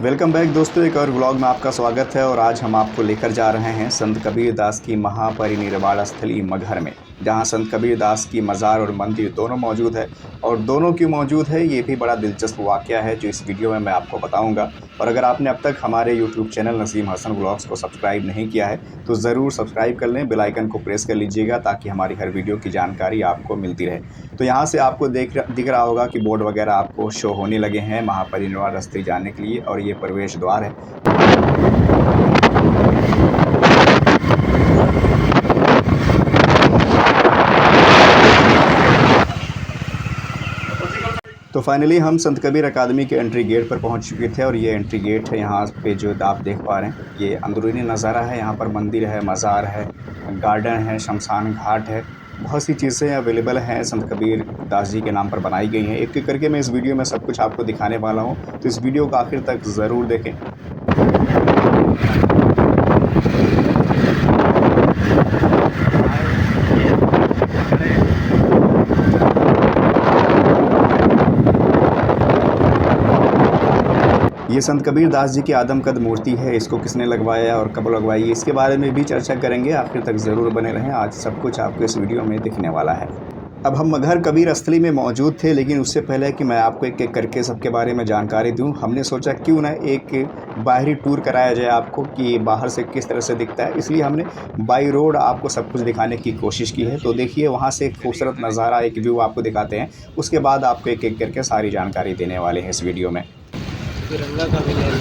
Welcome back दोस्तों, एक और व्लॉग में आपका स्वागत है। और आज हम आपको लेकर जा रहे हैं संत कबीर दास की महापरिनिर्वाण स्थली मगहर में, जहां संत कबीर दास की मज़ार और मंदिर दोनों मौजूद है। और दोनों क्यों मौजूद है, ये भी बड़ा दिलचस्प वाक़या है जो इस वीडियो में मैं आपको बताऊंगा। और अगर आपने अब तक हमारे YouTube channel Naseem Hasan vlogs को सब्सक्राइब नहीं किया है तो ज़रूर सब्सक्राइब कर लें, बेल आइकन को प्रेस कर लीजिएगा ताकि हमारी हर वीडियो की जानकारी आपको मिलती रहे। तो यहाँ से आपको दिख रहा होगा कि बोर्ड वगैरह आपको शो होने लगे हैं महापरिनिर्वाण स्थली जाने के लिए, और ये प्रवेश द्वार है। तो फाइनली हम संत कबीर अकादमी के एंट्री गेट पर पहुंच चुके थे, और ये एंट्री गेट है। यहाँ पे जो आप देख पा रहे हैं ये अंदरूनी नज़ारा है। यहाँ पर मंदिर है, मज़ार है, गार्डन है, शमशान घाट है, बहुत सी चीज़ें अवेलेबल हैं संत कबीर दास जी के नाम पर बनाई गई हैं। एक एक करके मैं इस वीडियो में सब कुछ आपको दिखाने वाला हूँ, तो इस वीडियो को आखिर तक ज़रूर देखें। ये संत कबीर दास जी की आदमकद मूर्ति है। इसको किसने लगवाया और कब लगवाई, इसके बारे में भी चर्चा करेंगे। आखिर तक ज़रूर बने रहें, आज सब कुछ आपको इस वीडियो में दिखने वाला है। अब हम मगहर कबीर स्थली में मौजूद थे, लेकिन उससे पहले कि मैं आपको एक एक करके सबके बारे में जानकारी दूं, हमने सोचा क्यों ना एक बाहरी टूर कराया जाए आपको कि बाहर से किस तरह से दिखता है। इसलिए हमने बाई रोड आपको सब कुछ दिखाने की कोशिश की है। तो देखिए, वहाँ से एक खूबसूरत नज़ारा, एक व्यू आपको दिखाते हैं। उसके बाद आपको एक एक करके सारी जानकारी देने वाले हैं इस वीडियो में। तिरंगा का भी ले लो।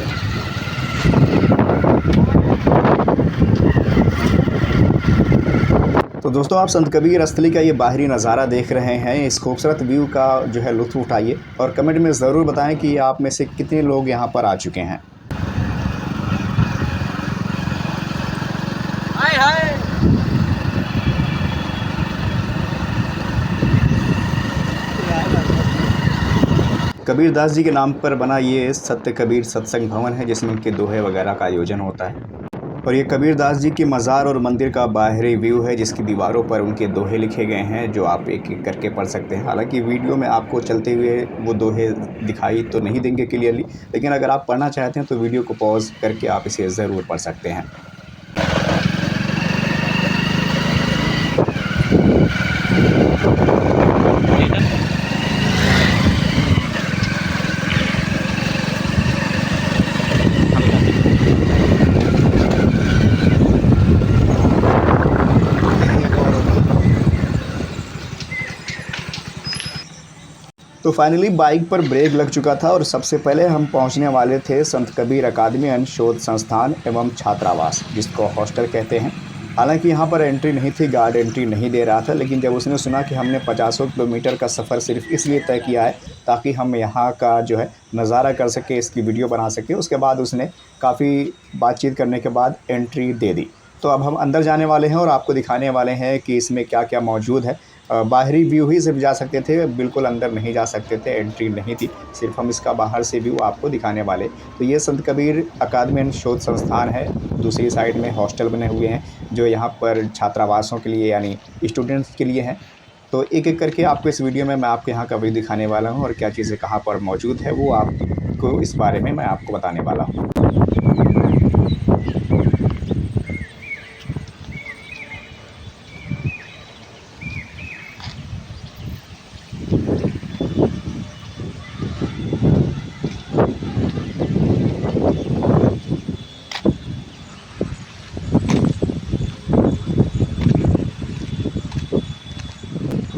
तो दोस्तों, आप संत कबीर स्थली का ये बाहरी नज़ारा देख रहे हैं। इस खूबसूरत व्यू का जो है लुत्फ़ उठाइए, और कमेंट में ज़रूर बताएं कि आप में से कितने लोग यहाँ पर आ चुके हैं। हाय हाय। कबीर दास जी के नाम पर बना ये सत्य कबीर सत्संग भवन है, जिसमें इनके दोहे वगैरह का आयोजन होता है। और ये कबीर दास जी की मज़ार और मंदिर का बाहरी व्यू है, जिसकी दीवारों पर उनके दोहे लिखे गए हैं, जो आप एक एक करके पढ़ सकते हैं। हालांकि वीडियो में आपको चलते हुए वो दोहे दिखाई तो नहीं देंगे क्लियरली, लेकिन अगर आप पढ़ना चाहते हैं तो वीडियो को पॉज करके आप इसे ज़रूर पढ़ सकते हैं। तो फाइनली बाइक पर ब्रेक लग चुका था, और सबसे पहले हम पहुंचने वाले थे संत कबीर अकादमी एंड शोध संस्थान एवं छात्रावास, जिसको हॉस्टल कहते हैं। हालांकि यहां पर एंट्री नहीं थी, गार्ड एंट्री नहीं दे रहा था, लेकिन जब उसने सुना कि हमने 50 किलोमीटर का सफ़र सिर्फ इसलिए तय किया है ताकि हम यहाँ का जो है नज़ारा कर सके, इसकी वीडियो बना सके, उसके बाद उसने काफ़ी बातचीत करने के बाद एंट्री दे दी। तो अब हम अंदर जाने वाले हैं और आपको दिखाने वाले हैं कि इसमें क्या क्या मौजूद है। बाहरी व्यू ही सिर्फ जा सकते थे, बिल्कुल अंदर नहीं जा सकते थे, एंट्री नहीं थी। सिर्फ हम इसका बाहर से व्यू आपको दिखाने वाले। तो ये संत कबीर अकादमी एंड शोध संस्थान है। दूसरी साइड में हॉस्टल बने हुए हैं जो यहाँ पर छात्रावासों के लिए यानी स्टूडेंट्स के लिए हैं। तो एक एक करके आपको इस वीडियो में मैं आपको यहाँ का व्यू दिखाने वाला हूँ, और क्या चीज़ें कहाँ पर मौजूद है वो आपको इस बारे में मैं आपको बताने वाला हूँ।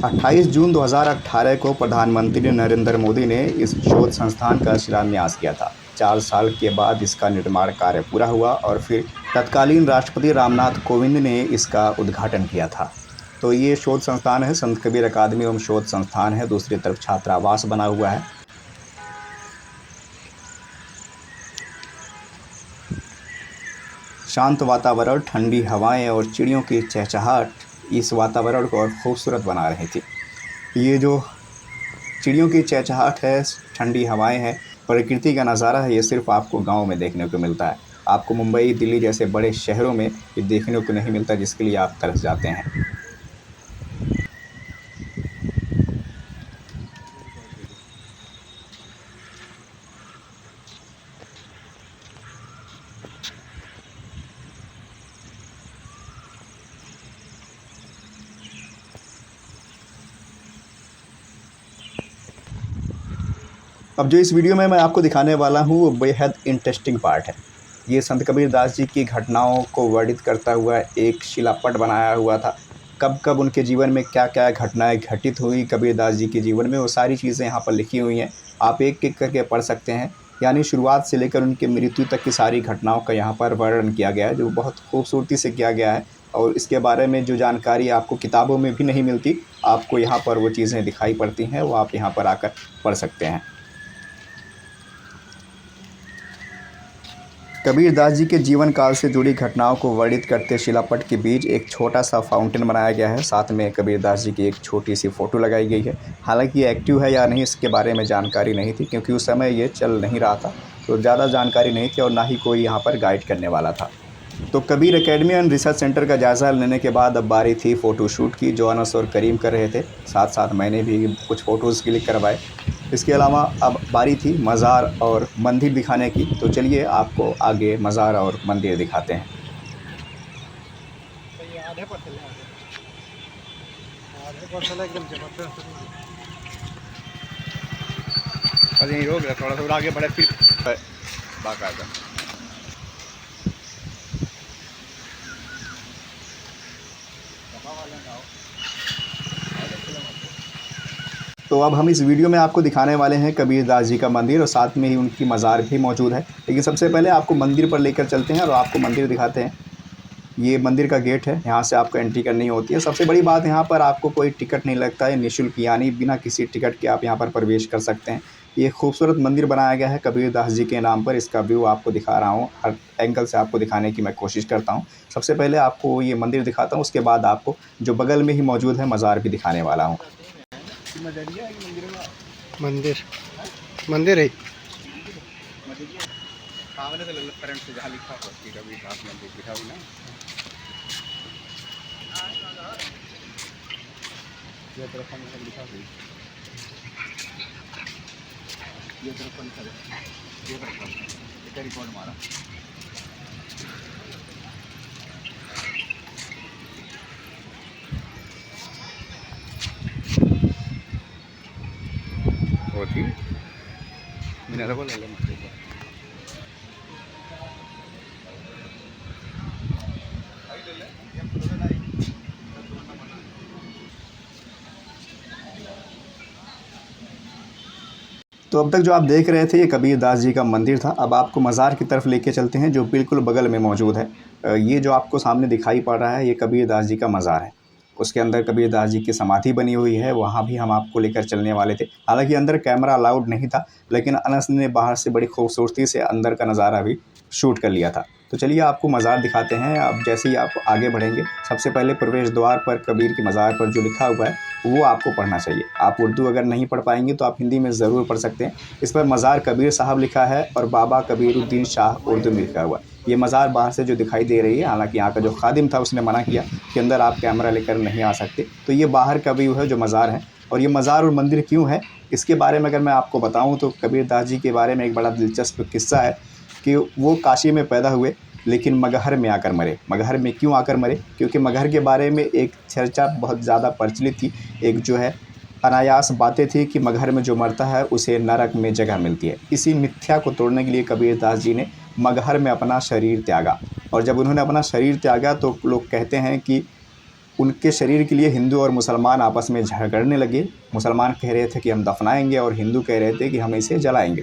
28 जून 2018 को प्रधानमंत्री नरेंद्र मोदी ने इस शोध संस्थान का शिलान्यास किया था। 4 साल के बाद इसका निर्माण कार्य पूरा हुआ, और फिर तत्कालीन राष्ट्रपति रामनाथ कोविंद ने इसका उद्घाटन किया था। तो ये शोध संस्थान है, संत कबीर अकादमी एवं शोध संस्थान है। दूसरी तरफ छात्रावास बना हुआ है। शांत वातावरण, ठंडी हवाएं और चिड़ियों की चहचहाट इस वातावरण को और खूबसूरत बना रही थी। ये जो चिड़ियों की चहचहाट है, ठंडी हवाएं हैं, प्रकृति का नज़ारा है, ये सिर्फ आपको गांव में देखने को मिलता है। आपको मुंबई, दिल्ली जैसे बड़े शहरों में ये देखने को नहीं मिलता, जिसके लिए आप तरस जाते हैं। अब जो इस वीडियो में मैं आपको दिखाने वाला हूँ वो बेहद इंटरेस्टिंग पार्ट है। ये संत कबीरदास जी की घटनाओं को वर्णित करता हुआ एक शिलापट बनाया हुआ था। कब कब उनके जीवन में क्या क्या घटनाएं घटित हुई कबीरदास जी के जीवन में, वो सारी चीज़ें यहाँ पर लिखी हुई हैं। आप एक एक करके पढ़ सकते हैं। यानी शुरुआत से लेकर उनकी मृत्यु तक की सारी घटनाओं का यहाँ पर वर्णन किया गया है, जो बहुत खूबसूरती से किया गया है। और इसके बारे में जो जानकारी आपको किताबों में भी नहीं मिलती, आपको यहाँ पर वो चीज़ें दिखाई पड़ती हैं, वो आप यहाँ पर आकर पढ़ सकते हैं। कबीरदास जी के जीवन काल से जुड़ी घटनाओं को वर्णित करते शिलापट के बीच एक छोटा सा फाउंटेन बनाया गया है। साथ में कबीरदास जी की एक छोटी सी फ़ोटो लगाई गई है। हालांकि ये एक्टिव है या नहीं इसके बारे में जानकारी नहीं थी, क्योंकि उस समय ये चल नहीं रहा था, तो ज़्यादा जानकारी नहीं थी और ना ही कोई यहाँ पर गाइड करने वाला था। तो Kabir academy and research centre का जायज़ा लेने के बाद अब बारी थी फ़ोटो शूट की, जो अनस और करीम कर रहे थे। साथ साथ मैंने भी कुछ फ़ोटोज़ क्लिक करवाए। इसके अलावा अब बारी थी मज़ार और मंदिर दिखाने की। तो चलिए आपको आगे मज़ार और मंदिर दिखाते हैं। आधे परसेंट एकदम जबरदस्त। अरे यहीं रोक रहा, थोड़ा सा आगे बढ़े फिर बाकायदा। तो अब हम इस वीडियो में आपको दिखाने वाले हैं कबीरदास जी का मंदिर, और साथ में ही उनकी मज़ार भी मौजूद है। लेकिन सबसे पहले आपको मंदिर पर लेकर चलते हैं और आपको मंदिर दिखाते हैं। ये मंदिर का गेट है, यहाँ से आपको एंट्री करनी होती है। सबसे बड़ी बात, यहाँ पर आपको कोई टिकट नहीं लगता है, निःशुल्क, यानी बिना किसी टिकट के आप यहाँ पर प्रवेश कर सकते हैं। ये खूबसूरत मंदिर बनाया गया है कबीरदास जी के नाम पर। इसका व्यू आपको दिखा रहा हूँ, हर एंगल से आपको दिखाने की मैं कोशिश करता हूँ। सबसे पहले आपको ये मंदिर दिखाता हूँ, उसके बाद आपको जो बगल में ही मौजूद है मज़ार भी दिखाने वाला हूँ। मंदिर मंदिर है। तो अब तक जो आप देख रहे थे ये कबीरदास जी का मंदिर था। अब आपको मज़ार की तरफ लेके चलते हैं, जो बिल्कुल बगल में मौजूद है। ये जो आपको सामने दिखाई पड़ रहा है, ये कबीरदास जी का मज़ार है। उसके अंदर कबीरदास जी की समाधि बनी हुई है, वहाँ भी हम आपको लेकर चलने वाले थे। हालांकि अंदर कैमरा अलाउड नहीं था, लेकिन अनस ने बाहर से बड़ी खूबसूरती से अंदर का नज़ारा भी शूट कर लिया था। तो चलिए आपको मज़ार दिखाते हैं। अब जैसे ही आप आगे बढ़ेंगे, सबसे पहले प्रवेश द्वार पर कबीर की मज़ार पर जो लिखा हुआ है वो आपको पढ़ना चाहिए। आप उर्दू अगर नहीं पढ़ पाएंगे तो आप हिंदी में ज़रूर पढ़ सकते हैं। इस पर मज़ार कबीर साहब लिखा है और बाबा कबीरुद्दीन शाह उर्दू में लिखा हुआ है। ये मज़ार बाहर से जो दिखाई दे रही है, हालांकि यहाँ का जो खादिम था उसने मना किया कि अंदर आप कैमरा लेकर नहीं आ सकते। तो ये बाहर का व्यू है जो मज़ार है। और ये मज़ार और मंदिर क्यों है, इसके बारे में अगर मैं आपको बताऊँ तो कबीरदास जी के बारे में एक बड़ा दिलचस्प किस्सा है कि वो काशी में पैदा हुए, लेकिन मगहर में आकर मरे। मगहर में क्यों आकर मरे? क्योंकि मगहर के बारे में एक चर्चा बहुत ज़्यादा प्रचलित थी। एक जो है अनायास बातें थी कि मगहर में जो मरता है उसे नरक में जगह मिलती है। इसी मिथ्या को तोड़ने के लिए कबीरदास जी ने मगहर में अपना शरीर त्यागा। और जब उन्होंने अपना शरीर त्यागा तो लोग कहते हैं कि उनके शरीर के लिए हिंदू और मुसलमान आपस में झगड़ने लगे। मुसलमान कह रहे थे कि हम दफनाएंगे और हिंदू कह रहे थे कि हम इसे जलाएंगे,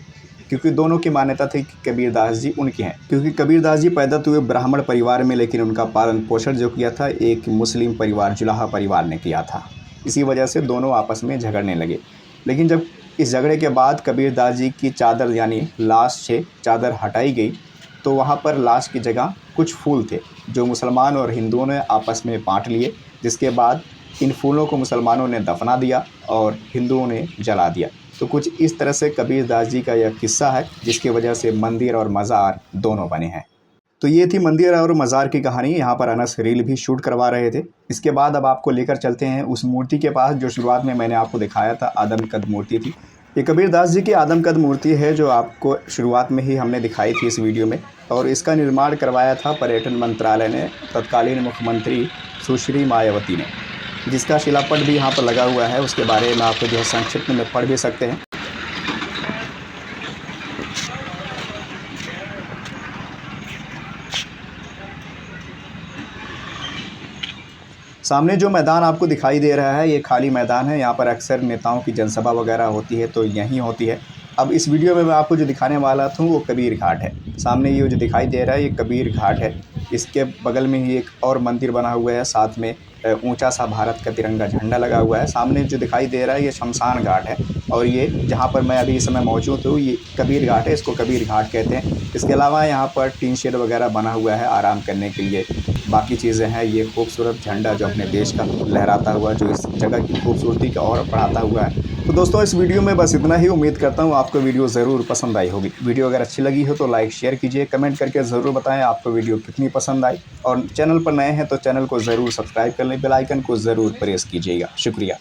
क्योंकि दोनों की मान्यता थी कि कबीरदास जी उनके हैं। क्योंकि कबीरदास जी पैदा तो हुए ब्राह्मण परिवार में, लेकिन उनका पालन पोषण जो किया था एक मुस्लिम परिवार, जुलाहा परिवार ने किया था। इसी वजह से दोनों आपस में झगड़ने लगे। लेकिन जब इस झगड़े के बाद कबीरदास जी की चादर यानी लाश से चादर हटाई गई, तो वहाँ पर लाश की जगह कुछ फूल थे जो मुसलमान और हिंदुओं ने आपस में बांट लिए। जिसके बाद इन फूलों को मुसलमानों ने दफना दिया और हिंदुओं ने जला दिया। तो कुछ इस तरह से कबीरदास जी का यह किस्सा है, जिसकी वजह से मंदिर और मज़ार दोनों बने हैं। तो ये थी मंदिर और मज़ार की कहानी। यहाँ पर अनस रील भी शूट करवा रहे थे। इसके बाद अब आपको लेकर चलते हैं उस मूर्ति के पास जो शुरुआत में मैंने आपको दिखाया था, आदमकद मूर्ति थी। ये कबीरदास जी की आदमकद मूर्ति है जो आपको शुरुआत में ही हमने दिखाई थी इस वीडियो में। और इसका निर्माण करवाया था पर्यटन मंत्रालय ने, तत्कालीन मुख्यमंत्री सुश्री मायावती ने, जिसका शिलापट भी यहाँ पर लगा हुआ है। उसके बारे में आप जो है संक्षिप्त में पढ़ भी सकते हैं। सामने जो मैदान आपको दिखाई दे रहा है ये खाली मैदान है। यहाँ पर अक्सर नेताओं की जनसभा वगैरह होती है तो यहीं होती है। अब इस वीडियो में मैं आपको जो दिखाने वाला था वो कबीर घाट है। सामने ये जो दिखाई दे रहा है ये कबीर घाट है। इसके बगल में ही एक और मंदिर बना हुआ है, साथ में ऊंचा सा भारत का तिरंगा झंडा लगा हुआ है। सामने जो दिखाई दे रहा है ये शमशान घाट है और ये जहाँ पर मैं अभी इस समय मौजूद हूँ ये कबीर घाट है, इसको कबीर घाट कहते हैं। इसके अलावा यहाँ पर टीन शेड वगैरह बना हुआ है आराम करने के लिए। बाकी चीज़ें हैं, ये खूबसूरत झंडा जो अपने देश का लहराता हुआ जो इस जगह की खूबसूरती को और बढ़ाता हुआ है। तो दोस्तों इस वीडियो में बस इतना ही। उम्मीद करता हूँ आपको वीडियो ज़रूर पसंद आई होगी। वीडियो अगर अच्छी लगी हो तो लाइक शेयर कीजिए, कमेंट करके ज़रूर बताएं आपको वीडियो कितनी पसंद आई। और चैनल पर नए हैं तो चैनल को ज़रूर सब्सक्राइब कर लें, बेल आइकन को ज़रूर प्रेस कीजिएगा। शुक्रिया।